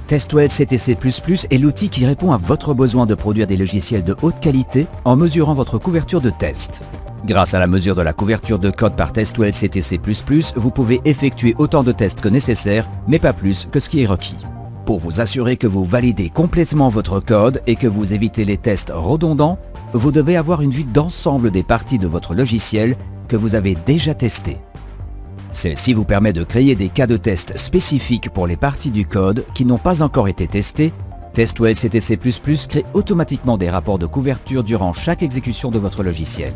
Test2L CTC++ est l'outil qui répond à votre besoin de produire des logiciels de haute qualité en mesurant votre couverture de test. Grâce à la mesure de la couverture de code par Test2L CTC++, vous pouvez effectuer autant de tests que nécessaire, mais pas plus que ce qui est requis. Pour vous assurer que vous validez complètement votre code et que vous évitez les tests redondants, vous devez avoir une vue d'ensemble des parties de votre logiciel que vous avez déjà testées. Celle-ci vous permet de créer des cas de test spécifiques pour les parties du code qui n'ont pas encore été testées. Test2L CTC++ crée automatiquement des rapports de couverture durant chaque exécution de votre logiciel.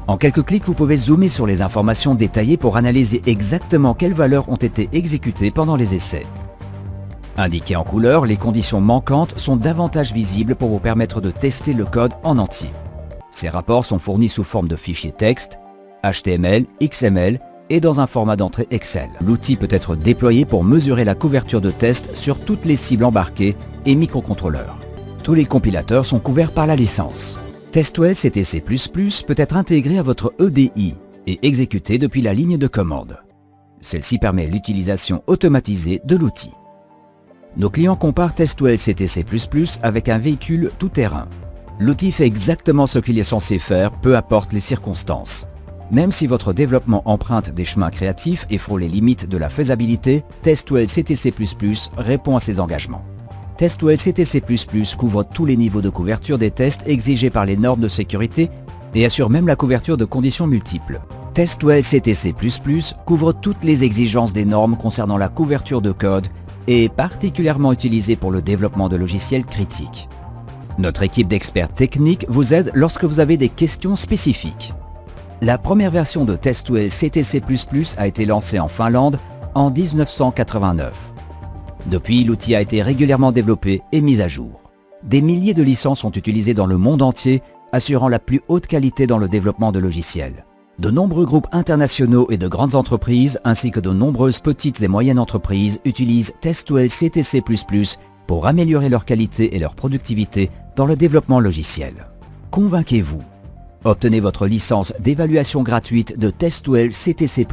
En quelques clics, vous pouvez zoomer sur les informations détaillées pour analyser exactement quelles valeurs ont été exécutées pendant les essais. Indiquées en couleur, les conditions manquantes sont davantage visibles pour vous permettre de tester le code en entier. Ces rapports sont fournis sous forme de fichiers texte, HTML, XML et dans un format d'entrée Excel. L'outil peut être déployé pour mesurer la couverture de test sur toutes les cibles embarquées et microcontrôleurs. Tous les compilateurs sont couverts par la licence. Test2L CTC++ peut être intégré à votre EDI et exécuté depuis la ligne de commande. Celle-ci permet l'utilisation automatisée de l'outil. Nos clients comparent Test2L CTC++ avec un véhicule tout-terrain. L'outil fait exactement ce qu'il est censé faire, peu importe les circonstances. Même si votre développement emprunte des chemins créatifs et frôle les limites de la faisabilité, Test2L CTC++ répond à ses engagements. Test2L CTC++ couvre tous les niveaux de couverture des tests exigés par les normes de sécurité et assure même la couverture de conditions multiples. Test2L CTC++ couvre toutes les exigences des normes concernant la couverture de code et est particulièrement utilisé pour le développement de logiciels critiques. Notre équipe d'experts techniques vous aide lorsque vous avez des questions spécifiques. La première version de Test2L CTC++ a été lancée en Finlande en 1989. Depuis, l'outil a été régulièrement développé et mis à jour. Des milliers de licences sont utilisées dans le monde entier, assurant la plus haute qualité dans le développement de logiciels. De nombreux groupes internationaux et de grandes entreprises, ainsi que de nombreuses petites et moyennes entreprises, utilisent Test2L CTC++ pour améliorer leur qualité et leur productivité dans le développement logiciel. Convainquez-vous. Obtenez votre licence d'évaluation gratuite de Test2L CTC++.